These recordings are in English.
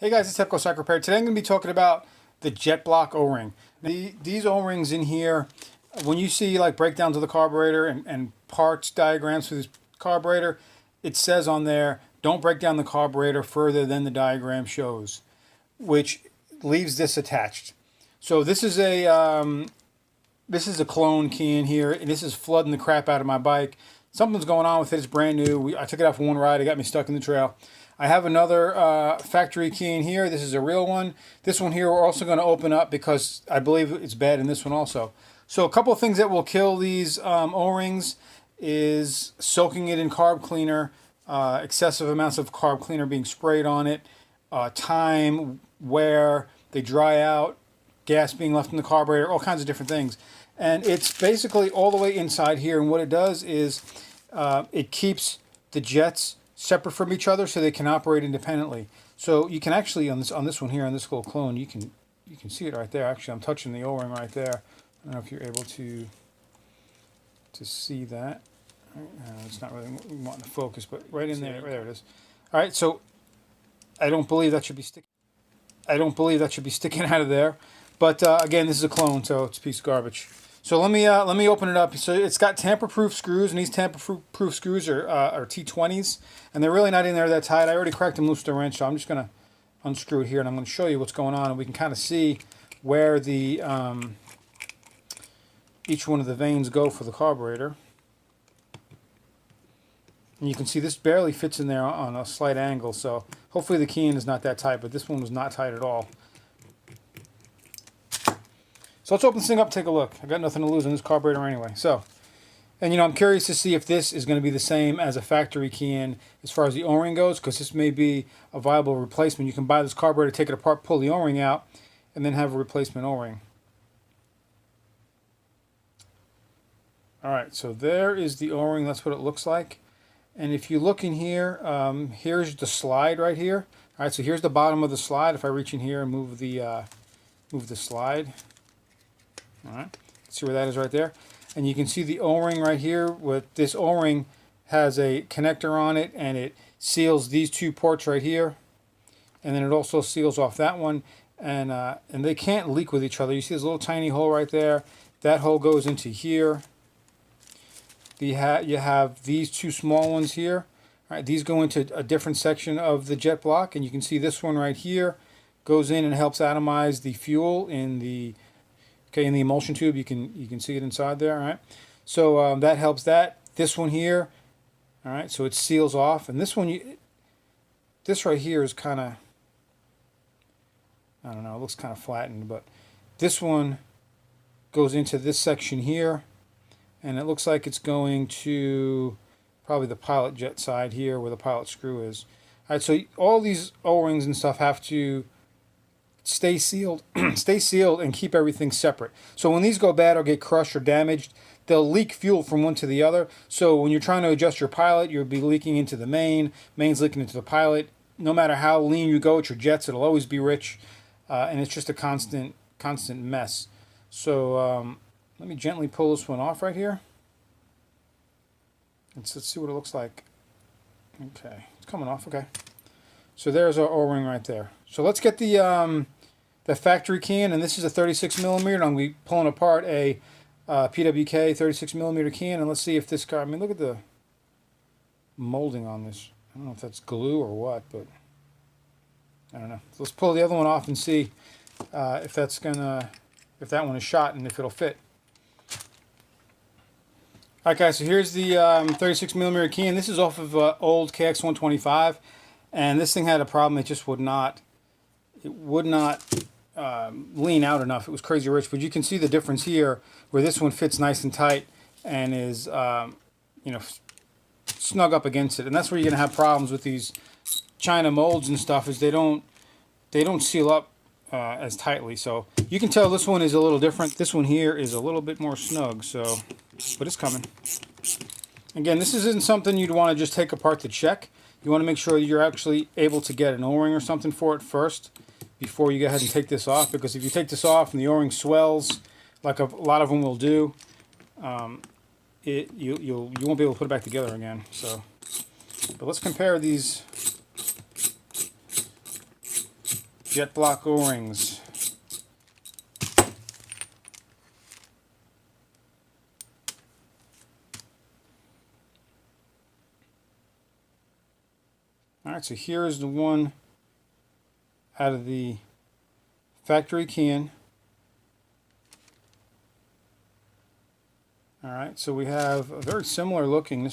Hey guys, it's Tepco Cycle Repair. Today I'm going to be talking about the jet block O-ring. These O-rings in here, when you see like breakdowns of the carburetor and parts diagrams for this carburetor, it says on there, don't break down the carburetor further than the diagram shows, which leaves this attached. So this is a clone key in here, and this is flooding the crap out of my bike. Something's going on with it. It's brand new. I took it out for one ride. It got me stuck in the trail. I have another factory key in here. This is a real one. This one here we're also going to open up because I believe it's bad in this one also. So a couple of things that will kill these O-rings is soaking it in carb cleaner, excessive amounts of carb cleaner being sprayed on it, time, wear, they dry out, gas being left in the carburetor, all kinds of different things. And it's basically all the way inside here. And what it does is it keeps the jets separate from each other so they can operate independently. So you can actually on this one here, on this little clone, you can see it right there. Actually, I'm touching the O-ring right there. I don't know if you're able to see that. It's not really wanting to focus, but right in there, there it is. All right, so I don't believe that should be sticking. I don't believe that should be sticking out of there. But again, this is a clone, so it's a piece of garbage. So let me open it up. So it's got tamper-proof screws, and these tamper-proof screws are T20s, and they're really not in there that tight. I already cracked them loose with a wrench, so I'm just going to unscrew it here, and I'm going to show you what's going on, and we can kind of see where the each one of the vanes go for the carburetor. And you can see this barely fits in there on a slight angle, so hopefully the keying is not that tight, but this one was not tight at all. So let's open this thing up and take a look. I got nothing to lose on this carburetor anyway. So, and I'm curious to see if this is going to be the same as a factory key in as far as the O-ring goes, because this may be a viable replacement. You can buy this carburetor, take it apart, pull the O-ring out, and then have a replacement O-ring. Alright, so there is the O-ring. That's what it looks like. And if you look in here, here's the slide right here. Alright, so here's the bottom of the slide. If I reach in here and move the slide. All right, see where that is right there, and you can see the O-ring right here. With this O-ring has a connector on it, and it seals these two ports right here, and then it also seals off that one, and they can't leak with each other. You see this little tiny hole right there. That hole goes into here. You have these two small ones here. All right, these go into a different section of the jet block, and you can see this one right here goes in and helps atomize the fuel in the in the emulsion tube. You can see it inside there. All right, so that helps that. This one here, all right, so it seals off, and this one, this right here is kind of, I don't know, it looks kind of flattened, but this one goes into this section here, and it looks like it's going to probably the pilot jet side here where the pilot screw is. All right, so all these O-rings and stuff have to stay sealed and keep everything separate. So when these go bad or get crushed or damaged, they'll leak fuel from one to the other. So when you're trying to adjust your pilot, you'll be leaking into the main's leaking into the pilot. No matter how lean you go with your jets, it'll always be rich, and it's just a constant mess. So let me gently pull this one off right here. Let's see what it looks like. Okay, it's coming off. Okay. So there's our O-ring right there. So let's get the factory key in, and this is a 36mm. I'm going to be pulling apart a PWK 36mm key in, and let's see if this car, I mean, look at the molding on this. I don't know if that's glue or what, but I don't know. So let's pull the other one off and see if that one is shot and if it'll fit. Alright guys, so here's the 36mm key, and this is off of old KX125. And this thing had a problem. It just would not lean out enough. It was crazy rich. But you can see the difference here, where this one fits nice and tight and is snug up against it. And that's where you're gonna have problems with these China molds and stuff, is they don't seal up as tightly. So you can tell this one is a little different. This one here is a little bit more snug. So, but it's coming. Again, this isn't something you'd want to just take apart to check. You want to make sure you're actually able to get an O-ring or something for it first before you go ahead and take this off, because if you take this off and the O-ring swells, like a lot of them will do, you won't be able to put it back together again. So, but let's compare these jet block O-rings. Alright, so here is the one out of the factory can. Alright, so we have a very similar looking.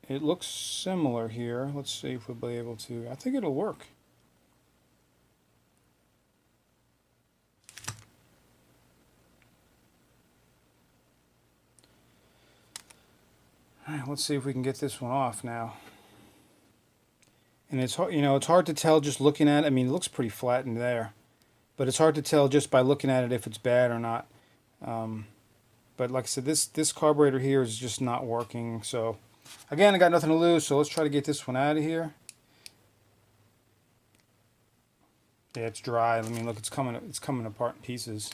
It looks similar here. Let's see if we'll be able to. I think it'll work. All right, let's see if we can get this one off now. And it's hard, it's hard to tell just looking at it. I mean, it looks pretty flattened there, but it's hard to tell just by looking at it if it's bad or not. But like I said, this carburetor here is just not working. So again, I got nothing to lose. So let's try to get this one out of here. Yeah, it's dry. I mean, look, it's coming apart in pieces.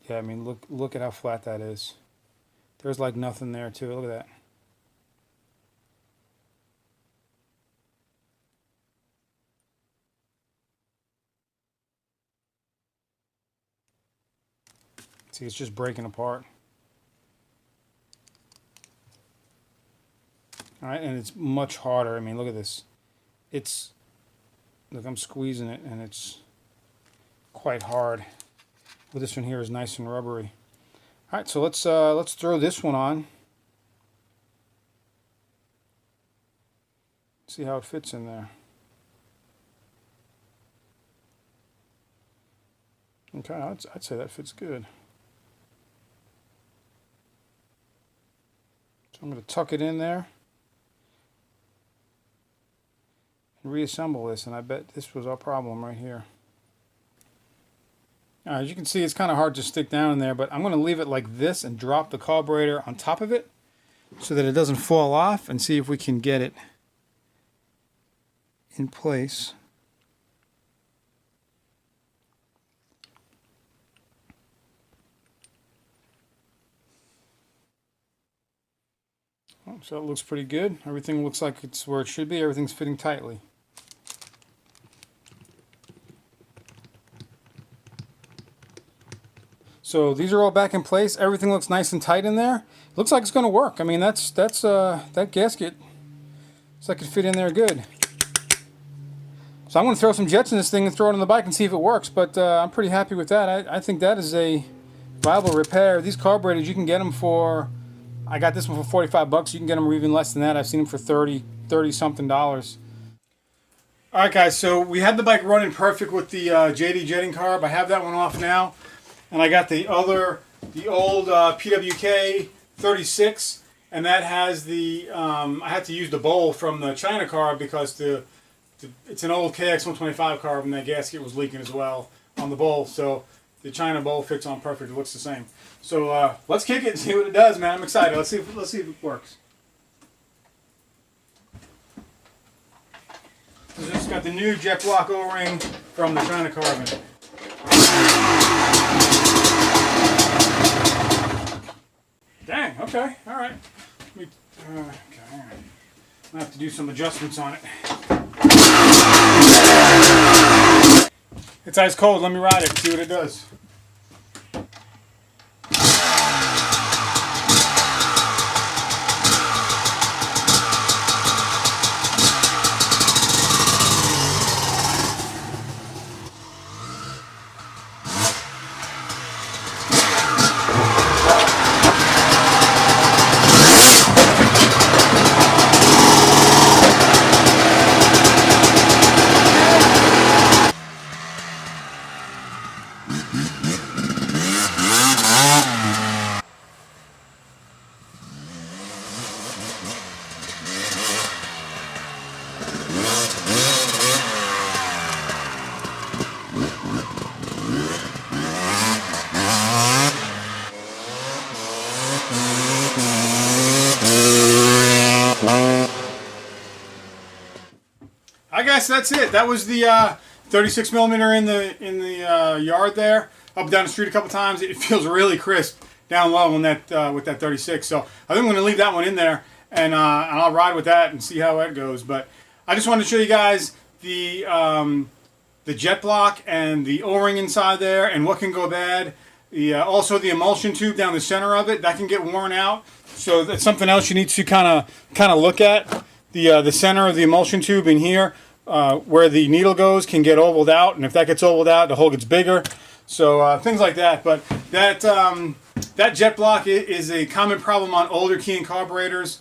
Yeah, I mean, look at how flat that is. There's like nothing there too. Look at that. See, it's just breaking apart. All right, and it's much harder. I mean, look at this. Look, I'm squeezing it, and it's quite hard. Well, this one here is nice and rubbery. All right, so let's throw this one on. See how it fits in there. Okay, I'd say that fits good. So I'm going to tuck it in there and reassemble this, and I bet this was our problem right here. As you can see, it's kind of hard to stick down in there, but I'm going to leave it like this and drop the carburetor on top of it so that it doesn't fall off, and see if we can get it in place. So it looks pretty good. Everything looks like it's where it should be. Everything's fitting tightly. So these are all back in place. Everything looks nice and tight in there. Looks like it's going to work. I mean, that gasket looks like it fit in there good. So I'm going to throw some jets in this thing and throw it on the bike and see if it works. But I'm pretty happy with that. I think that is a viable repair. These carburetors, you can get them for, I got this one for 45 bucks. You can get them for even less than that. I've seen them for 30 something dollars. All right, guys. So we had the bike running perfect with the JD jetting carb. I have that one off now. And I got the old PWK 36, and that has the, I had to use the bowl from the China carb because it's an old KX 125 carb, and that gasket was leaking as well on the bowl. So the China bowl fits on perfect. It looks the same. So let's kick it and see what it does, man. I'm excited. Let's see if it works. So this has got the new jet block O-ring from the China carb in it. Dang, okay, all right. Okay, all right. I have to do some adjustments on it. It's ice cold. Let me ride it, see what it does. I guess that's it. That was the 36mm in the yard there. Up and down the street a couple times. It feels really crisp. down low on that with that 36. So I think I'm going to leave that one in there, and I'll ride with that and see how that goes. But I just wanted to show you guys the jet block and the O-ring inside there and what can go bad. Also the emulsion tube down the center of it, that can get worn out. So that's something else you need to kind of look at. The center of the emulsion tube in here, where the needle goes, can get ovaled out, and if that gets ovaled out, the hole gets bigger. So things like that. But that jet block is a common problem on older Keihin carburetors.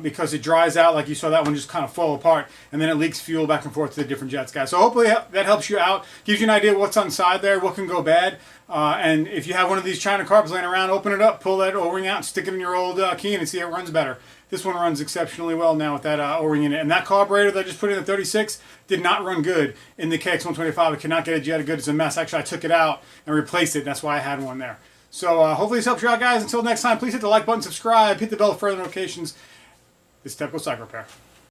Because it dries out, like you saw that one just kind of fall apart, and then it leaks fuel back and forth to the different jets, guys. So hopefully that helps you out, gives you an idea of what's inside there, what can go bad. And if you have one of these China carbs laying around, open it up, pull that O-ring out, and stick it in your old Keihin and see how it runs better. This one runs exceptionally well now with that O-ring in it. And that carburetor that I just put in the 36 did not run good in the KX125. It cannot get a jet good. It's a mess. Actually, I took it out and replaced it. That's why I had one there. So hopefully this helps you out, guys. Until next time, please hit the like button, subscribe, hit the bell for further notifications. This is Typical Cycle Repair.